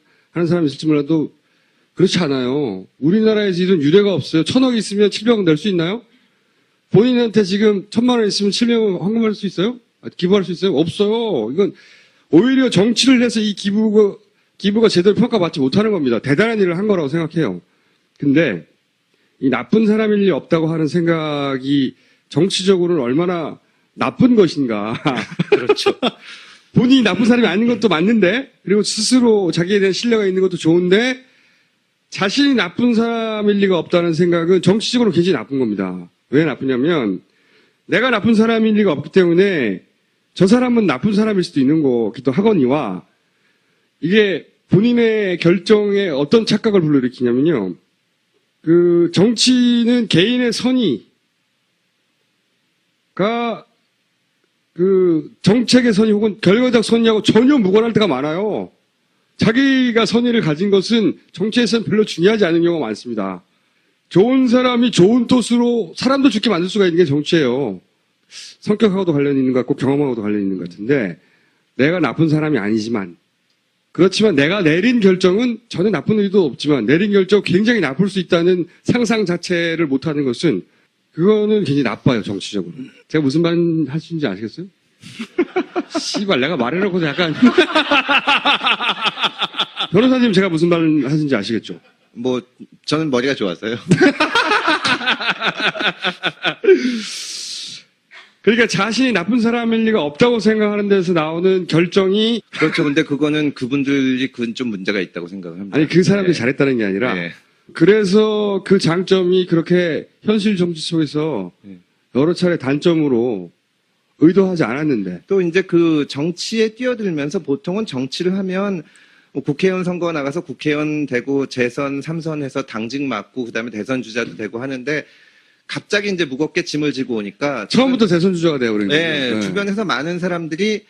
[SPEAKER 1] 사람이 있을지 몰라도 그렇지 않아요. 우리나라에서 이런 유례가 없어요. 1,000억 있으면 700억 낼 수 있나요? 본인한테 지금 1,000만 원 있으면 700억 환금할 수 있어요? 기부할 수 있어요? 없어요. 이건 오히려 정치를 해서 이 기부가 제대로 평가받지 못하는 겁니다. 대단한 일을 한 거라고 생각해요. 근데 이 나쁜 사람일 리 없다고 하는 생각이 정치적으로는 얼마나 나쁜 것인가.
[SPEAKER 2] 그렇죠.
[SPEAKER 1] 본인이 나쁜 사람이 아닌 것도 맞는데, 그리고 스스로 자기에 대한 신뢰가 있는 것도 좋은데, 자신이 나쁜 사람일 리가 없다는 생각은 정치적으로 굉장히 나쁜 겁니다. 왜 나쁘냐면, 내가 나쁜 사람일 리가 없기 때문에 저 사람은 나쁜 사람일 수도 있는 거기도 하거니와, 이게 본인의 결정에 어떤 착각을 불러일으키냐면요. 그 정치는 개인의 선의가 그 정책의 선의 혹은 결과적 선의하고 전혀 무관할 때가 많아요. 자기가 선의를 가진 것은 정치에서는 별로 중요하지 않은 경우가 많습니다. 좋은 사람이 좋은 뜻으로 사람도 좋게 만들 수가 있는 게 정치예요. 성격하고도 관련 있는 것 같고 경험하고도 관련 있는 것 같은데, 내가 나쁜 사람이 아니지만, 그렇지만 내가 내린 결정은 전혀 나쁜 의도 없지만 내린 결정 굉장히 나쁠 수 있다는 상상 자체를 못하는 것은, 그거는 굉장히 나빠요, 정치적으로. 제가 무슨 말 하시는지 아시겠어요? 씨발, 내가 말해놓고도 약간. 변호사님, 제가 무슨 말 하시는지 아시겠죠?
[SPEAKER 2] 뭐 저는 머리가 좋아서요.
[SPEAKER 1] 그러니까 자신이 나쁜 사람일 리가 없다고 생각하는 데서 나오는 결정이.
[SPEAKER 2] 그렇죠. 근데 그거는 그분들이 그건 좀 문제가 있다고 생각합니다.
[SPEAKER 1] 아니, 그 사람들이
[SPEAKER 2] 네.
[SPEAKER 1] 잘했다는 게 아니라.
[SPEAKER 2] 네.
[SPEAKER 1] 그래서 그 장점이 그렇게 현실 정치 속에서 여러 차례 단점으로 의도하지 않았는데.
[SPEAKER 2] 또 이제 그 정치에 뛰어들면서 보통은 정치를 하면 뭐 국회의원 선거 나가서 국회의원 되고 재선 3선해서 당직 맡고 그다음에 대선 주자도 되고 하는데, 갑자기 이제 무겁게 짐을 지고 오니까
[SPEAKER 1] 처음부터 대선 주자가 되어버린 거예요.
[SPEAKER 2] 네, 주변에서 많은 사람들이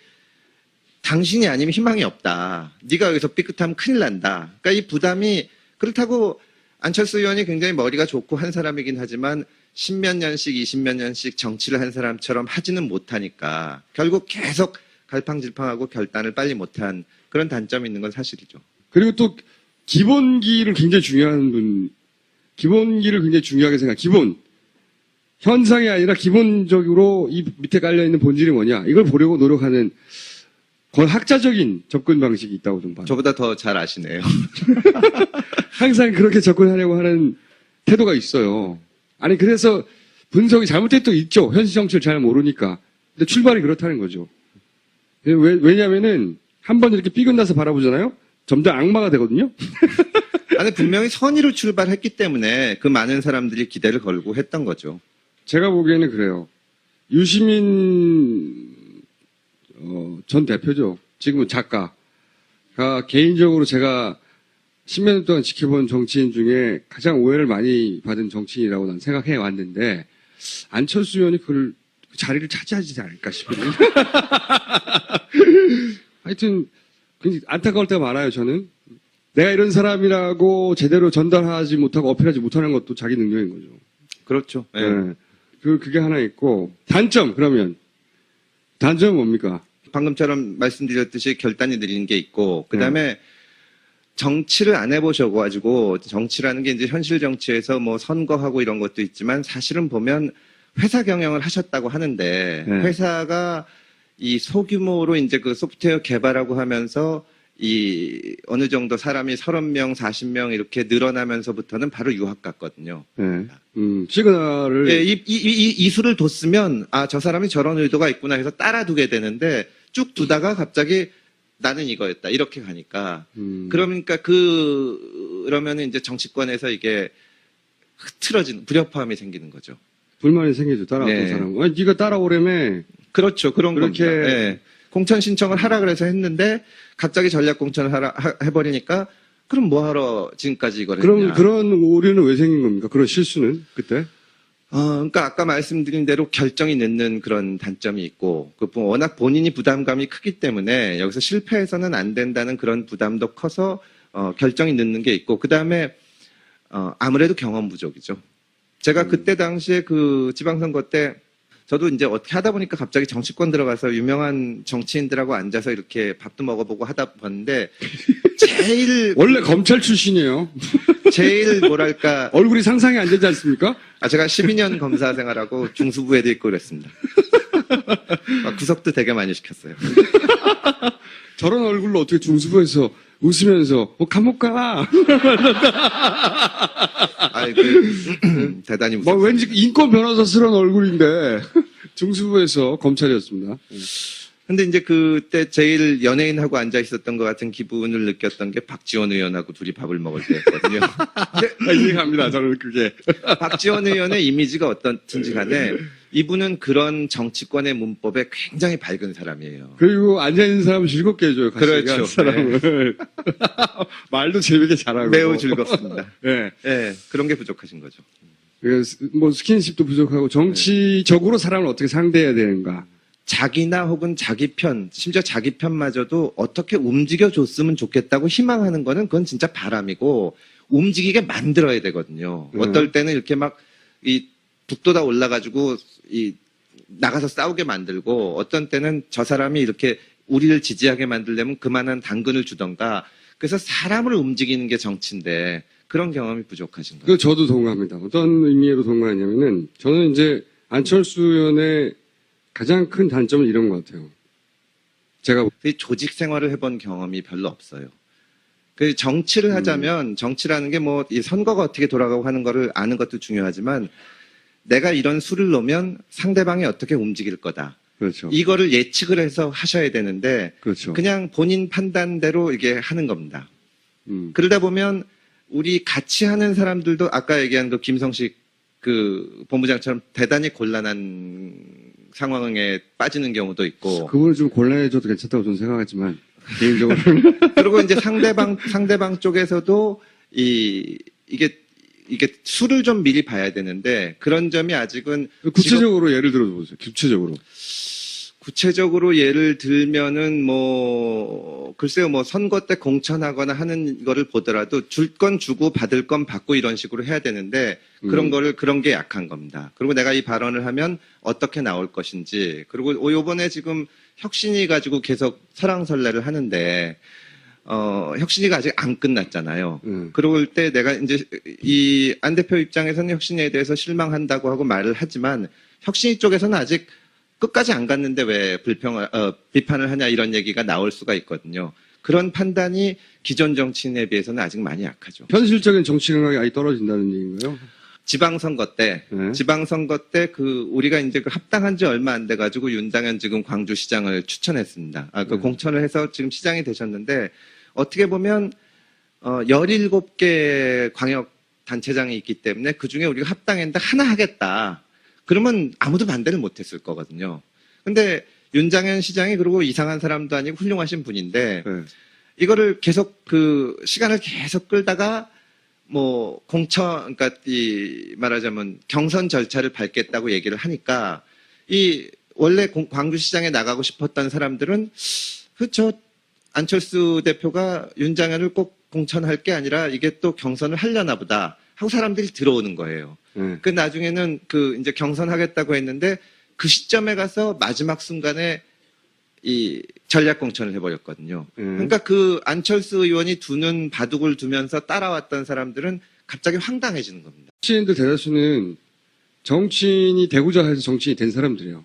[SPEAKER 2] 당신이 아니면 희망이 없다. 네가 여기서 삐끗하면 큰일 난다. 그러니까 이 부담이, 그렇다고 안철수 의원이 굉장히 머리가 좋고 한 사람이긴 하지만 10몇 년씩 20몇 년씩 정치를 한 사람처럼 하지는 못하니까 결국 계속 갈팡질팡하고 결단을 빨리 못한 그런 단점이 있는 건 사실이죠.
[SPEAKER 1] 그리고 또 기본기를 굉장히 중요하게 생각. 기본. 현상이 아니라 기본적으로 이 밑에 깔려있는 본질이 뭐냐. 이걸 보려고 노력하는 거의 학자적인 접근 방식이 있다고 좀 봐요.
[SPEAKER 2] 저보다 더 잘 아시네요.
[SPEAKER 1] 항상 그렇게 접근하려고 하는 태도가 있어요. 아니, 그래서 분석이 잘못된 또 있죠. 현실 정치를 잘 모르니까. 근데 출발이 그렇다는 거죠. 왜냐면은 한번 이렇게 삐끗나서 바라보잖아요. 점점 악마가 되거든요.
[SPEAKER 2] 아니, 분명히 선의로 출발했기 때문에 그 많은 사람들이 기대를 걸고 했던 거죠.
[SPEAKER 1] 제가 보기에는 그래요. 유시민 전 대표죠. 지금은 작가가 개인적으로 제가 10몇 년 동안 지켜본 정치인 중에 가장 오해를 많이 받은 정치인이라고 난 생각해 왔는데, 안철수 의원이 그 자리를 차지하지 않을까 싶어요. 하여튼 굉장히 안타까울 때가 많아요. 저는 내가 이런 사람이라고 제대로 전달하지 못하고 어필하지 못하는 것도 자기 능력인 거죠.
[SPEAKER 2] 그렇죠. 네.
[SPEAKER 1] 네. 그게 하나 있고, 단점, 그러면 단점은 뭡니까?
[SPEAKER 2] 방금처럼 말씀드렸듯이 결단이 느린 게 있고, 그 다음에 정치를 안 해보셔가지고, 정치라는 게 이제 현실 정치에서 뭐 선거하고 이런 것도 있지만, 사실은 보면 회사 경영을 하셨다고 하는데,
[SPEAKER 1] 네.
[SPEAKER 2] 회사가 이 소규모로 이제 그 소프트웨어 개발하고 하면서 이 어느 정도 사람이 30명, 40명 이렇게 늘어나면서부터는 바로 유학 갔거든요.
[SPEAKER 1] 네. 시그널을.
[SPEAKER 2] 네, 이 수를 뒀으면, 아, 저 사람이 저런 의도가 있구나 해서 따라두게 되는데, 쭉 두다가 갑자기 나는 이거였다. 이렇게 가니까. 그러니까 그러면은 이제 정치권에서 이게 흐트러지는, 불협화음이 생기는 거죠.
[SPEAKER 1] 불만이 생기죠. 따라왔던
[SPEAKER 2] 네.
[SPEAKER 1] 사람. 아니, 네가 따라오려면.
[SPEAKER 2] 그렇죠. 그런
[SPEAKER 1] 그렇게.
[SPEAKER 2] 겁니다. 네. 공천 신청을 하라 그래서 했는데, 갑자기 전략 공천을 해버리니까, 그럼 뭐하러 지금까지 이걸 했냐.
[SPEAKER 1] 그럼 그런 오류는 왜 생긴 겁니까? 그런 실수는 그때?
[SPEAKER 2] 그러니까 아까 말씀드린 대로 결정이 늦는 그런 단점이 있고, 워낙 본인이 부담감이 크기 때문에 여기서 실패해서는 안 된다는 그런 부담도 커서 결정이 늦는 게 있고, 그 다음에 아무래도 경험 부족이죠. 제가 그때 당시에 그 지방선거 때 저도 이제 어떻게 하다 보니까 갑자기 정치권 들어가서 유명한 정치인들하고 앉아서 이렇게 밥도 먹어보고 하다 봤는데 제일
[SPEAKER 1] 원래 검찰 출신이에요.
[SPEAKER 2] 제일 뭐랄까
[SPEAKER 1] 얼굴이 상상이 안 되지 않습니까?
[SPEAKER 2] 제가 12년 검사 생활하고 중수부에도 있고 그랬습니다. 구석도 되게 많이 시켰어요.
[SPEAKER 1] 저런 얼굴로 어떻게 중수부에서 웃으면서 감옥 가.
[SPEAKER 2] 대단히
[SPEAKER 1] 뭐
[SPEAKER 2] 무섭습니다.
[SPEAKER 1] 왠지 인권 변호사스러운 얼굴인데 중수부에서 검찰이었습니다.
[SPEAKER 2] 근데 이제 그때 제일 연예인하고 앉아 있었던 것 같은 기분을 느꼈던 게 박지원 의원하고 둘이 밥을 먹을 때였거든요.
[SPEAKER 1] 이해갑니다. 저는 그게.
[SPEAKER 2] 박지원 의원의 이미지가 어떻든지 간에 이분은 그런 정치권의 문법에 굉장히 밝은 사람이에요.
[SPEAKER 1] 그리고 앉아있는 사람을 즐겁게 해줘요. 같이
[SPEAKER 2] 그렇죠.
[SPEAKER 1] 얘기하는 사람을. 말도 재밌게 잘하고.
[SPEAKER 2] 매우 즐겁습니다.
[SPEAKER 1] 네.
[SPEAKER 2] 네, 그런 게 부족하신 거죠.
[SPEAKER 1] 그래서 뭐 스킨십도 부족하고 정치적으로 사람을 어떻게 상대해야 되는가.
[SPEAKER 2] 자기나 혹은 자기 편, 심지어 자기 편마저도 어떻게 움직여줬으면 좋겠다고 희망하는 거는 그건 진짜 바람이고 움직이게 만들어야 되거든요. 어떨 때는 이렇게 막 북돋아 올라가지고 나가서 싸우게 만들고 어떤 때는 저 사람이 이렇게 우리를 지지하게 만들려면 그만한 당근을 주던가 그래서 사람을 움직이는 게 정치인데 그런 경험이 부족하신 거예요.
[SPEAKER 1] 그 저도 동감합니다. 어떤 의미로 동감하냐면은 저는 이제 안철수 의원의 가장 큰 단점은 이런 것 같아요. 제가
[SPEAKER 2] 조직 생활을 해본 경험이 별로 없어요. 그 정치를 하자면 정치라는 게 뭐 이 선거가 어떻게 돌아가고 하는 거를 아는 것도 중요하지만 내가 이런 수를 놓으면 상대방이 어떻게 움직일 거다.
[SPEAKER 1] 그렇죠.
[SPEAKER 2] 이거를 예측을 해서 하셔야 되는데
[SPEAKER 1] 그렇죠.
[SPEAKER 2] 그냥 본인 판단대로 이게 하는 겁니다. 그러다 보면 우리 같이 하는 사람들도 아까 얘기한 그 김성식 그 본부장처럼 대단히 곤란한 상황에 빠지는 경우도 있고.
[SPEAKER 1] 그분을 좀 곤란해져도 괜찮다고 저는 생각하지만 개인적으로는.
[SPEAKER 2] 그리고 이제 상대방 쪽에서도 이게 수를 좀 미리 봐야 되는데 그런 점이 아직은
[SPEAKER 1] 구체적으로 예를 들어 보세요.
[SPEAKER 2] 구체적으로 예를 들면은 글쎄요 선거 때 공천하거나 하는 거를 보더라도 줄 건 주고 받을 건 받고 이런 식으로 해야 되는데 그런 게 약한 겁니다. 그리고 내가 이 발언을 하면 어떻게 나올 것인지 그리고 요번에 지금 혁신이 가지고 계속 설왕설래를 하는데 혁신이가 아직 안 끝났잖아요. 그럴 때 내가 이제 이 안 대표 입장에서는 혁신에 대해서 실망한다고 하고 말을 하지만 혁신이 쪽에서는 아직 끝까지 안 갔는데 왜 비판을 하냐 이런 얘기가 나올 수가 있거든요. 그런 판단이 기존 정치인에 비해서는 아직 많이 약하죠.
[SPEAKER 1] 현실적인 정치 감각이 아예 떨어진다는 얘기인가요?
[SPEAKER 2] 지방선거 때 우리가 이제 합당한 지 얼마 안 돼가지고 윤당현 지금 광주시장을 추천했습니다. 공천을 해서 지금 시장이 되셨는데 어떻게 보면 17개 광역 단체장이 있기 때문에 그 중에 우리가 합당했는데 하나 하겠다. 그러면 아무도 반대를 못했을 거거든요. 근데 윤장현 시장이 그리고 이상한 사람도 아니고 훌륭하신 분인데 이거를 계속 시간을 계속 끌다가 그러니까 말하자면 경선 절차를 밟겠다고 얘기를 하니까 원래 광주시장에 나가고 싶었던 사람들은 안철수 대표가 윤장현을 꼭 공천할 게 아니라 이게 또 경선을 하려나 보다 하고 사람들이 들어오는 거예요. 그 나중에는 이제 경선하겠다고 했는데 그 시점에 가서 마지막 순간에 이 전략 공천을 해버렸거든요. 그러니까 안철수 의원이 두는 바둑을 두면서 따라왔던 사람들은 갑자기 황당해지는 겁니다.
[SPEAKER 1] 정치인들 대다수는 정치인이 되고자 해서 정치인이 된 사람들이에요.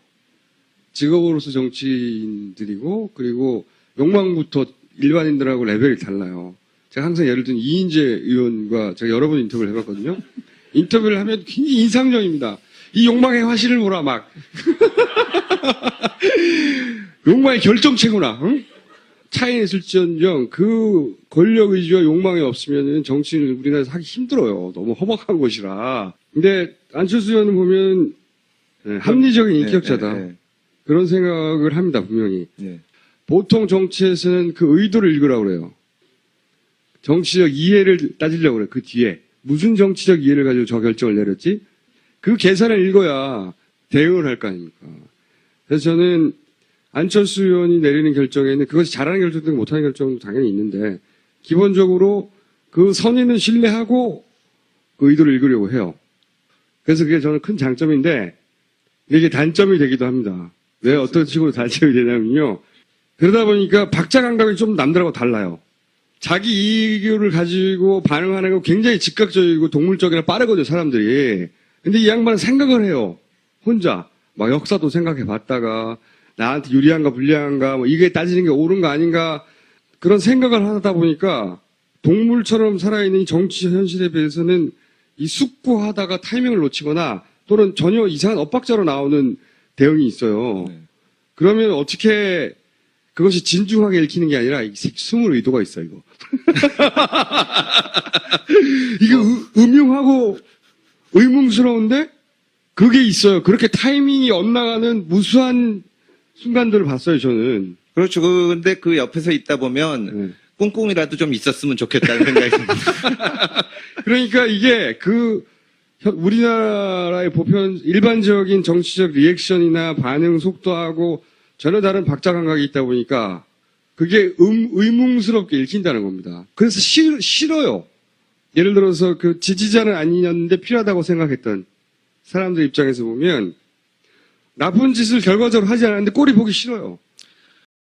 [SPEAKER 1] 직업으로서 정치인들이고 그리고 욕망부터 일반인들하고 레벨이 달라요. 제가 항상 예를 들면 이인재 의원과 제가 여러 번 인터뷰를 해봤거든요. 인터뷰를 하면 굉장히 인상적입니다. 이 욕망의 화신을 보라 막. 욕망의 결정체구나. 응? 차이는 있을지언정 그 권력 의지와 욕망이 없으면 정치인을 우리나라에서 하기 힘들어요. 너무 허박한 곳이라. 근데 안철수 의원은 보면 합리적인 인격자다. 그런 생각을 합니다. 분명히. 보통 정치에서는 그 의도를 읽으라고 그래요. 정치적 이해를 따지려고 그래요. 그 뒤에. 무슨 정치적 이해를 가지고 저 결정을 내렸지? 그 계산을 읽어야 대응을 할 거 아닙니까? 그래서 저는 안철수 의원이 내리는 결정에는 그것이 잘하는 결정도 못하는 결정도 당연히 있는데 기본적으로 그 선의는 신뢰하고 그 의도를 읽으려고 해요. 그래서 그게 저는 큰 장점인데 이게 단점이 되기도 합니다. 왜 어떤 식으로 단점이 되냐면요. 그러다 보니까 박자 감각이 좀 남들하고 달라요. 자기 이익을 가지고 반응하는 거 굉장히 즉각적이고 동물적이라 빠르거든요, 사람들이. 근데 이 양반은 생각을 해요. 혼자. 막 역사도 생각해 봤다가 나한테 유리한가 불리한가 뭐 이게 따지는 게 옳은가 아닌가 그런 생각을 하다 보니까 동물처럼 살아있는 이 정치 현실에 비해서는 이 숙고하다가 타이밍을 놓치거나 또는 전혀 이상한 엇박자로 나오는 대응이 있어요.
[SPEAKER 2] 네.
[SPEAKER 1] 그러면 어떻게 그것이 진중하게 읽히는 게 아니라 숨을 의도가 있어 이거. 이게 음흉하고 의문스러운데 그게 있어요. 그렇게 타이밍이 엇나가는 무수한 순간들을 봤어요, 저는.
[SPEAKER 2] 그렇죠. 근데 그 옆에서 있다 보면
[SPEAKER 1] 네.
[SPEAKER 2] 꿍꿍이라도 좀 있었으면 좋겠다는 생각이 듭니다.
[SPEAKER 1] 그러니까 이게 우리나라의 보편 일반적인 정치적 리액션이나 반응 속도하고 전혀 다른 박자 감각이 있다 보니까 그게 의문스럽게 읽힌다는 겁니다. 그래서 싫어요. 예를 들어서 그 지지자는 아니었는데 필요하다고 생각했던 사람들 입장에서 보면 나쁜 짓을 결과적으로 하지 않았는데 꼴이 보기 싫어요.